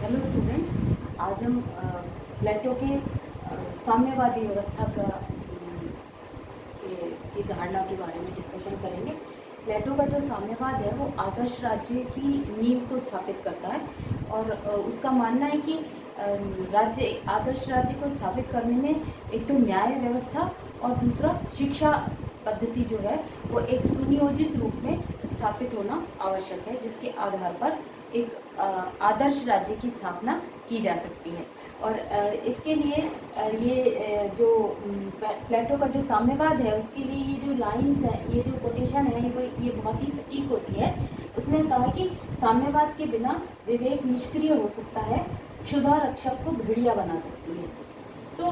Hello students, आज हम प्लेटो के साम्यवादी व्यवस्था की धारणा के बारे में डिस्कशन करेंगे। प्लेटो का जो साम्यवाद है वो आदर्श राज्य की नींव को स्थापित करता है और उसका मानना है कि आदर्श राज्य को स्थापित करने में एक तो न्याय व्यवस्था और दूसरा शिक्षा पद्धति जो है वो एक सुनियोजित रूप में स्थापित होना आवश्यक है, जिसके आधार पर एक आदर्श राज्य की स्थापना की जा सकती है। और इसके लिए ये जो प्लेटो का जो साम्यवाद है उसके लिए ये जो लाइंस है, ये जो कोटेशन है, ये बहुत ही सटीक होती है। उसने कहा कि साम्यवाद के बिना विवेक निष्क्रिय हो सकता है, क्षुधा रक्षक को भेड़िया बना सकती है। तो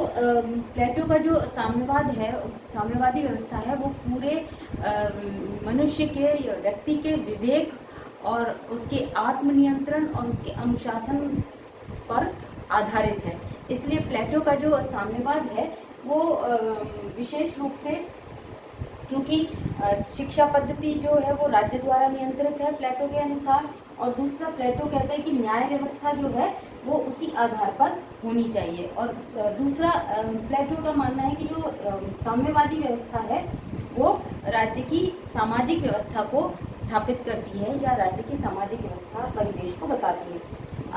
प्लेटो का जो साम्यवाद है, साम्यवादी व्यवस्था है, वो पूरे मनुष्य के या व्यक्ति के विवेक और उसके आत्मनियंत्रण और उसके अनुशासन पर आधारित है। इसलिए प्लेटो का जो साम्यवाद है वो विशेष रूप से, क्योंकि शिक्षा पद्धति जो है वो राज्य द्वारा नियंत्रित है प्लेटो के अनुसार, और दूसरा प्लेटो कहता है कि न्याय व्यवस्था जो है वो उसी आधार पर होनी चाहिए। और दूसरा प्लेटो का मानना है कि जो साम्यवादी व्यवस्था है वो राज्य की सामाजिक व्यवस्था को स्थापित करती है या राज्य की सामाजिक व्यवस्था परिवेश को बताती है।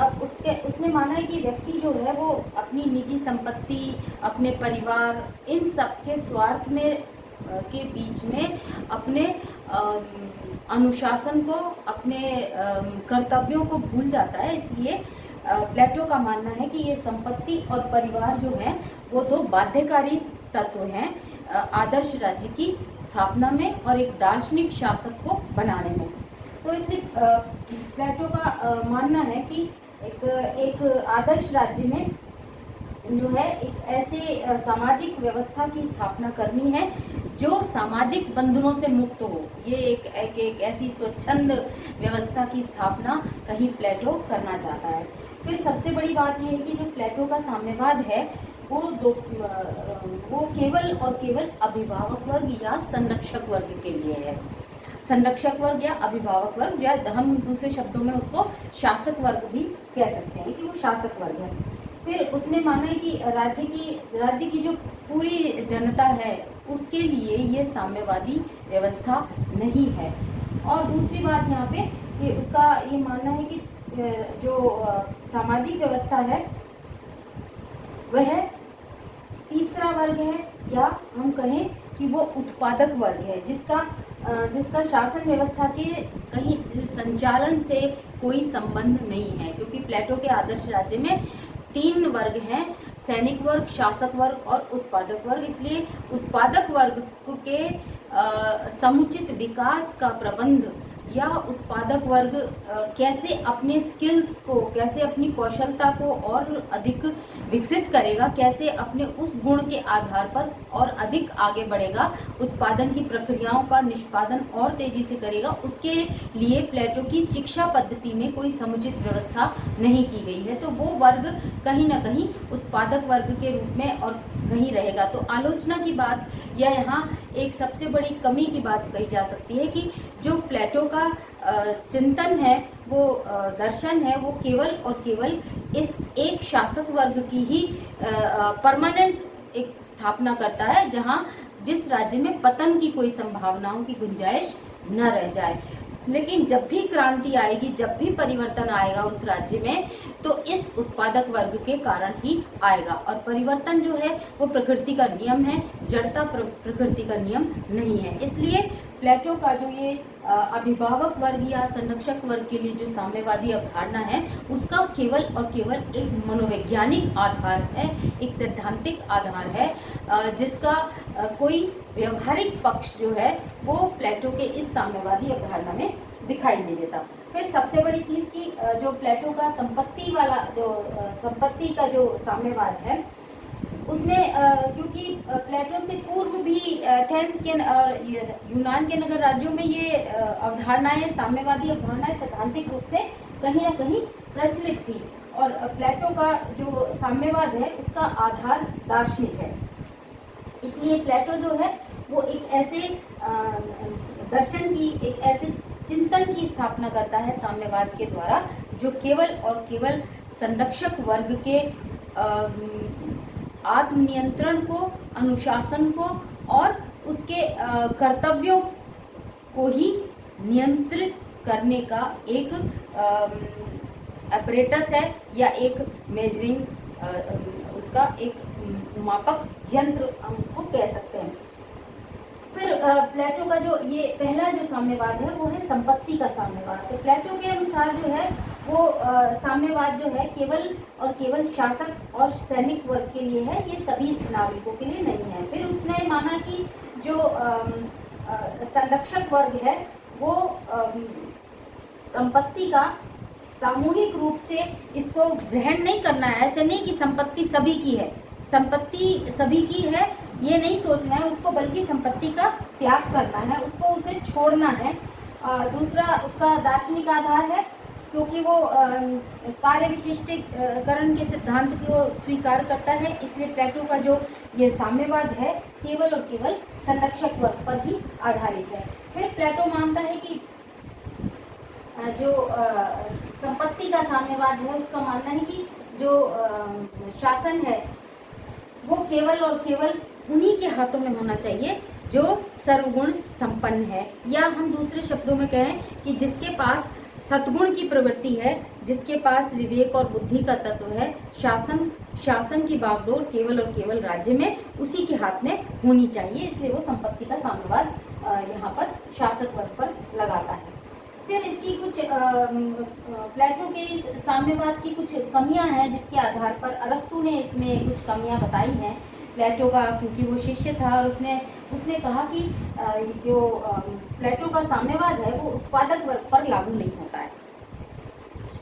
अब उसने माना है कि व्यक्ति जो है वो अपनी निजी संपत्ति, अपने परिवार, इन सब के स्वार्थ में के बीच में अपने अनुशासन को, अपने कर्तव्यों को भूल जाता है। इसलिए प्लेटो का मानना है कि ये संपत्ति और परिवार जो है वो दो बाध्यकारी तत्व हैं आदर्श राज्य की स्थापना में और एक दार्शनिक शासक को बनाने में। तो इसलिए प्लेटो का मानना है कि एक आदर्श राज्य में जो है एक ऐसे सामाजिक व्यवस्था की स्थापना करनी है जो सामाजिक बंधनों से मुक्त हो। ये एक ऐसी स्वच्छंद व्यवस्था की स्थापना कहीं प्लेटो करना चाहता है। फिर सबसे बड़ी बात यह है कि जो प्लेटो का साम्यवाद है वो केवल और केवल अभिभावक वर्ग या संरक्षक वर्ग के लिए है। संरक्षक वर्ग या अभिभावक वर्ग, या हम दूसरे शब्दों में उसको शासक वर्ग भी कह सकते हैं कि वो शासक वर्ग है। फिर उसने माना है कि राज्य की जो पूरी जनता है उसके लिए ये साम्यवादी व्यवस्था नहीं है। और दूसरी बात यहाँ पे कि उसका ये मानना है कि जो सामाजिक व्यवस्था है वह तीसरा वर्ग है, या हम कहें कि वो उत्पादक वर्ग है, जिसका शासन व्यवस्था के कहीं संचालन से कोई संबंध नहीं है। क्योंकि प्लेटो के आदर्श राज्य में 3 वर्ग हैं, सैनिक वर्ग, शासक वर्ग और उत्पादक वर्ग। इसलिए उत्पादक वर्ग के समुचित विकास का प्रबंध या उत्पादक वर्ग कैसे अपने स्किल्स को, कैसे अपनी कौशलता को और अधिक विकसित करेगा, कैसे अपने उस गुण के आधार पर और अधिक आगे बढ़ेगा, उत्पादन की प्रक्रियाओं का निष्पादन और तेजी से करेगा, उसके लिए प्लेटो की शिक्षा पद्धति में कोई समुचित व्यवस्था नहीं की गई है। तो वो वर्ग कहीं ना कहीं उत्पादक वर्ग के रूप में और कहीं रहेगा। तो आलोचना की बात या यहाँ एक सबसे बड़ी कमी की बात कही जा सकती है कि जो प्लेटो का चिंतन है, वो दर्शन है, वो केवल और केवल इस एक शासक वर्ग की ही परमानेंट एक स्थापना करता है, जहाँ जिस राज्य में पतन की कोई संभावनाओं की गुंजाइश न रह जाए। लेकिन जब भी क्रांति आएगी, जब भी परिवर्तन आएगा उस राज्य में, तो इस उत्पादक वर्ग के कारण ही आएगा। और परिवर्तन जो है वो प्रकृति का नियम है, जड़ता प्रकृति का नियम नहीं है। इसलिए प्लेटो का जो ये अभिभावक वर्ग या संरक्षक वर्ग के लिए जो साम्यवादी अवधारणा है, उसका केवल और केवल एक मनोवैज्ञानिक आधार है, एक सैद्धांतिक आधार है, जिसका कोई व्यवहारिक पक्ष जो है वो प्लेटो के इस साम्यवादी अवधारणा में दिखाई नहीं देता। फिर सबसे बड़ी चीज़ की जो प्लेटो का संपत्ति का जो साम्यवाद है, उसने क्योंकि प्लेटो से पूर्व भी एथेंस के और यूनान के नगर राज्यों में ये अवधारणाएं, साम्यवादी अवधारणाएं सैद्धांतिक रूप से कहीं ना कहीं प्रचलित थी। और प्लेटो का जो साम्यवाद है उसका आधार दार्शनिक है। इसलिए प्लेटो जो है वो एक ऐसे दर्शन की, एक ऐसे चिंतन की स्थापना करता है साम्यवाद के द्वारा, जो केवल और केवल संरक्षक वर्ग के आत्मनियंत्रण को, अनुशासन को और उसके कर्तव्यों को ही नियंत्रित करने का एक अपरेटस है या एक मेजरिंग, उसका एक मापक यंत्र हम उसको कह सकते हैं। फिर प्लेटो का जो ये पहला जो साम्यवाद है वो है संपत्ति का साम्यवाद। तो प्लेटो के अनुसार जो है वो साम्यवाद जो है केवल और केवल शासक और सैनिक वर्ग के लिए है, ये सभी नागरिकों के लिए नहीं है। फिर उसने माना कि जो संरक्षक वर्ग है वो संपत्ति का सामूहिक रूप से इसको ग्रहण नहीं करना है। ऐसे नहीं कि संपत्ति सभी की है, संपत्ति सभी की है ये नहीं सोचना है उसको, बल्कि संपत्ति का त्याग करना है, उसको उसे छोड़ना है। दूसरा उसका दार्शनिक आधार है, क्योंकि वो कार्य विशिष्टीकरण के सिद्धांत को स्वीकार करता है, इसलिए प्लेटो का जो ये साम्यवाद है केवल और केवल संरक्षक वर्ग पर ही आधारित है। फिर प्लेटो मानता है कि जो संपत्ति का साम्यवाद है उसका मानना है कि जो शासन है वो केवल और केवल उन्हीं के हाथों में होना चाहिए जो सर्वगुण संपन्न है, या हम दूसरे शब्दों में कहें कि जिसके पास सद्गुण की प्रवृत्ति है, जिसके पास विवेक और बुद्धि का तत्व है। शासन की बागडोर केवल और केवल राज्य में उसी के हाथ में होनी चाहिए, इसलिए वो संपत्ति का साम्यवाद यहाँ पर शासक वर्ग पर लगाता है। फिर इसकी कुछ प्लेटो के इस साम्यवाद की कुछ कमियां हैं जिसके आधार पर अरस्तु ने इसमें कुछ कमियां बताई हैं प्लेटो का, क्योंकि वो शिष्य था और उसने कहा कि जो प्लेटो का साम्यवाद है वो उत्पादक वर्ग पर लागू नहीं होता है,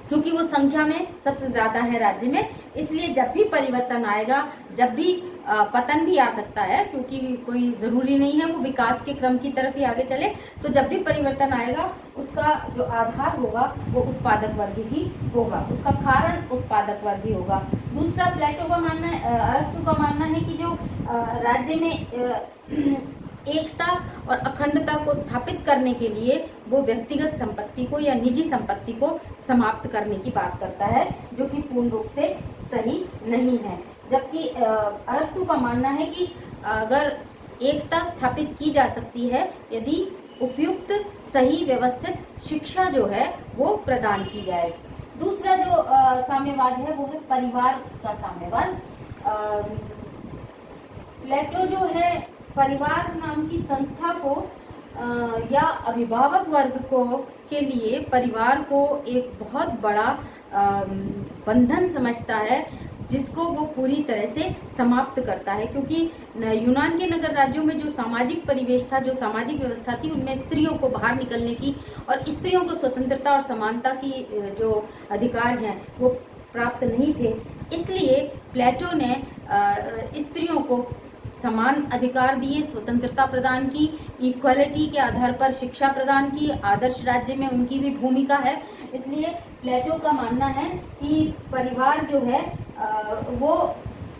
क्योंकि वो संख्या में सबसे ज्यादा है राज्य में, इसलिए जब भी परिवर्तन आएगा, जब भी पतन भी आ सकता है, क्योंकि कोई जरूरी नहीं है वो विकास के क्रम की तरफ ही आगे चले, तो जब भी परिवर्तन आएगा उसका जो आधार होगा वो उत्पादक वर्ग ही होगा, उसका कारण उत्पादक वर्ग ही होगा। दूसरा प्लेटो का मानना है, अरस्तु का मानना है कि जो राज्य में एकता और अखंडता को स्थापित करने के लिए वो व्यक्तिगत संपत्ति को या निजी संपत्ति को समाप्त करने की बात करता है, जो कि पूर्ण रूप से सही नहीं है। जबकि अरस्तु का मानना है कि अगर एकता स्थापित की जा सकती है यदि उपयुक्त सही व्यवस्थित शिक्षा जो है वो प्रदान की जाए। दूसरा जो साम्यवाद है वो है परिवार का साम्यवाद। प्लेटो जो है परिवार नाम की संस्था को या अभिभावक वर्ग को के लिए परिवार को एक बहुत बड़ा बंधन समझता है, जिसको वो पूरी तरह से समाप्त करता है, क्योंकि यूनान के नगर राज्यों में जो सामाजिक परिवेश था, जो सामाजिक व्यवस्था थी, उनमें स्त्रियों को बाहर निकलने की और स्त्रियों को स्वतंत्रता और समानता की जो अधिकार हैं वो प्राप्त नहीं थे। इसलिए प्लेटो ने स्त्रियों को समान अधिकार दिए, स्वतंत्रता प्रदान की, इक्वालिटी के आधार पर शिक्षा प्रदान की, आदर्श राज्य में उनकी भी भूमिका है। इसलिए प्लेटो का मानना है कि परिवार जो है वो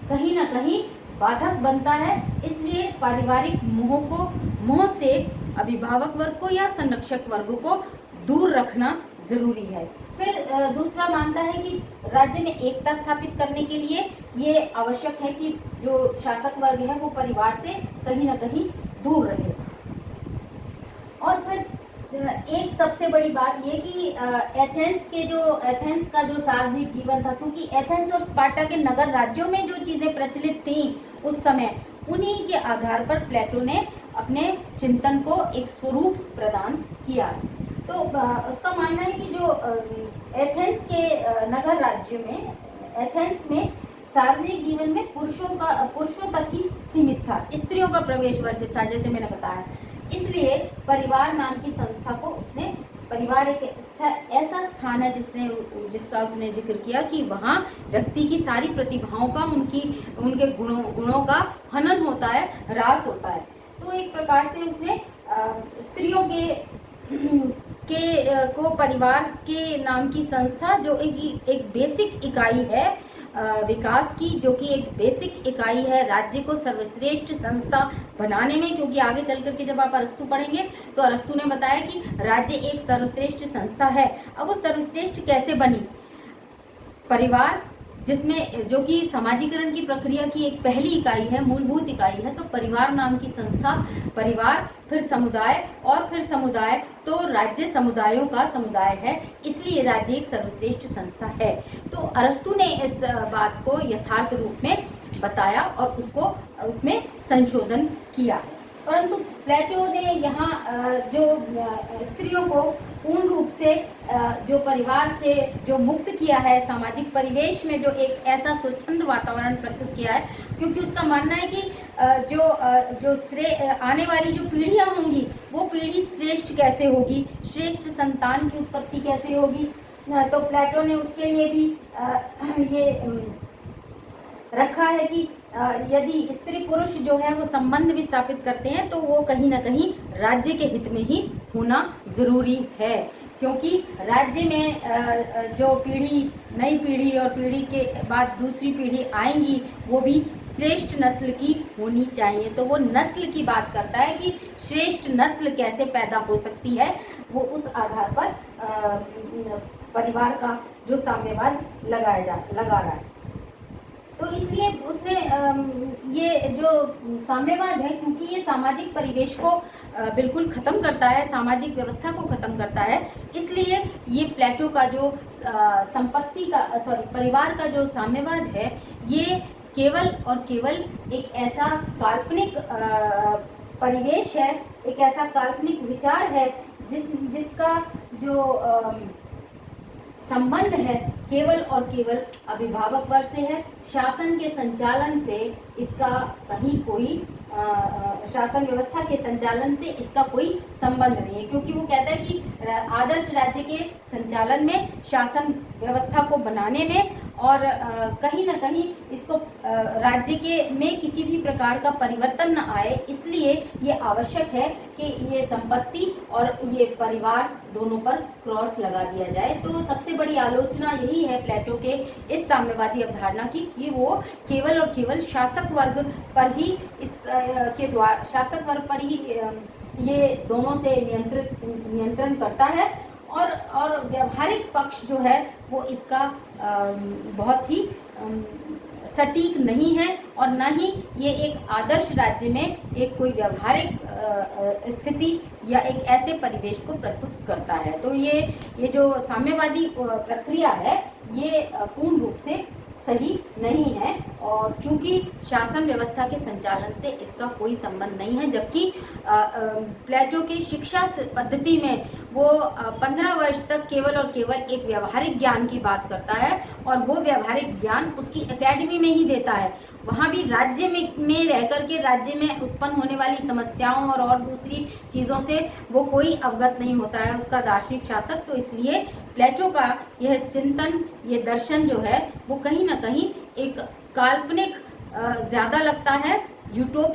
कहीं ना कहीं बाधक बनता है, इसलिए पारिवारिक मोह से अभिभावक वर्ग को या संरक्षक वर्ग को दूर रखना जरूरी है। फिर दूसरा मानता है कि राज्य में एकता स्थापित करने के लिए ये आवश्यक है कि जो शासक वर्ग है वो परिवार से कहीं ना कहीं दूर रहे। और फिर एक सबसे बड़ी बात ये कि एथेंस का जो सार्वजनिक जीवन था, क्योंकि एथेंस और स्पार्टा के नगर राज्यों में जो चीजें प्रचलित थीं उस समय, उन्हीं के आधार पर प्लेटो ने अपने चिंतन को एक स्वरूप प्रदान किया। तो उसका मानना है कि जो एथेंस के नगर राज्य में, एथेंस में सार्वजनिक जीवन में पुरुषों तक ही सीमित था, स्त्रियों का प्रवेश वर्जित था, जैसे मैंने बताया। इसलिए परिवार नाम की संस्था को उसने, परिवार एक ऐसा स्थान है जिसका उसने जिक्र किया कि वहाँ व्यक्ति की सारी प्रतिभाओं का, उनके गुणों का हनन होता है, ह्रास होता है। तो एक प्रकार से उसने स्त्रियों को परिवार के नाम की संस्था, जो एक बेसिक इकाई है विकास की, जो कि एक बेसिक इकाई है राज्य को सर्वश्रेष्ठ संस्था बनाने में, क्योंकि आगे चल करके जब आप अरस्तु पढ़ेंगे तो अरस्तु ने बताया कि राज्य एक सर्वश्रेष्ठ संस्था है। अब वो सर्वश्रेष्ठ कैसे बनी? परिवार, जिसमें जो कि समाजीकरण की प्रक्रिया की एक पहली इकाई है, मूलभूत इकाई है। तो परिवार नाम की संस्था, परिवार, फिर समुदाय और फिर समुदाय, तो राज्य समुदायों का समुदाय है, इसलिए राज्य एक सर्वश्रेष्ठ संस्था है। तो अरस्तु ने इस बात को यथार्थ रूप में बताया और उसको उसमें संशोधन किया। परंतु प्लेटो ने यहाँ जो स्त्रियों को पूर्ण रूप से जो परिवार से जो मुक्त किया है, सामाजिक परिवेश में जो एक ऐसा स्वच्छंद वातावरण प्रस्तुत किया है, क्योंकि उसका मानना है कि जो आने वाली जो पीढ़ियां होंगी वो पीढ़ी श्रेष्ठ कैसे होगी, श्रेष्ठ संतान की उत्पत्ति कैसे होगी। तो प्लेटो ने उसके लिए भी ये रखा है कि यदि स्त्री पुरुष जो है वो संबंध भी स्थापित करते हैं तो वो कहीं ना कहीं राज्य के हित में ही होना जरूरी है, क्योंकि राज्य में जो पीढ़ी, नई पीढ़ी और पीढ़ी के बाद दूसरी पीढ़ी आएंगी वो भी श्रेष्ठ नस्ल की होनी चाहिए। तो वो नस्ल की बात करता है कि श्रेष्ठ नस्ल कैसे पैदा हो सकती है, वो उस आधार पर परिवार का जो साम्यवाद लगा रहा है। तो इसलिए उसने ये जो साम्यवाद है, क्योंकि ये सामाजिक परिवेश को बिल्कुल ख़त्म करता है, सामाजिक व्यवस्था को ख़त्म करता है, इसलिए ये प्लेटो का जो परिवार का जो साम्यवाद है, ये केवल और केवल एक ऐसा काल्पनिक परिवेश है, एक ऐसा काल्पनिक विचार है जिसका जो संबंध है केवल और केवल अभिभावक वर्ग से है। शासन के संचालन से इसका कहीं कोई शासन व्यवस्था के संचालन से इसका कोई संबंध नहीं है, क्योंकि वो कहता है कि आदर्श राज्य के संचालन में, शासन व्यवस्था को बनाने में और कहीं ना कहीं इसको राज्य के में किसी भी प्रकार का परिवर्तन न आए, इसलिए ये आवश्यक है कि ये संपत्ति और ये परिवार दोनों पर क्रॉस लगा दिया जाए। तो सबसे बड़ी आलोचना यही है प्लेटो के इस साम्यवादी अवधारणा की कि वो केवल और केवल शासक वर्ग पर ही शासक वर्ग पर ही ये दोनों से नियंत्रण करता है और व्यवहारिक पक्ष जो है वो इसका बहुत ही सटीक नहीं है और न ही ये एक आदर्श राज्य में एक कोई व्यवहारिक स्थिति या एक ऐसे परिवेश को प्रस्तुत करता है। तो ये जो साम्यवादी प्रक्रिया है ये पूर्ण रूप से सही नहीं है, और क्योंकि शासन व्यवस्था के संचालन से इसका कोई संबंध नहीं है, जबकि प्लेटो की शिक्षा पद्धति में वो 15 वर्ष तक केवल और केवल एक व्यवहारिक ज्ञान की बात करता है और वो व्यवहारिक ज्ञान उसकी एकेडमी में ही देता है। वहाँ भी राज्य में रह करके राज्य में उत्पन्न होने वाली समस्याओं और दूसरी चीज़ों से वो कोई अवगत नहीं होता है उसका दार्शनिक शासक। तो इसलिए प्लेटो का यह चिंतन, ये दर्शन जो है वो कहीं ना कहीं एक काल्पनिक ज़्यादा लगता है, यूटोपिया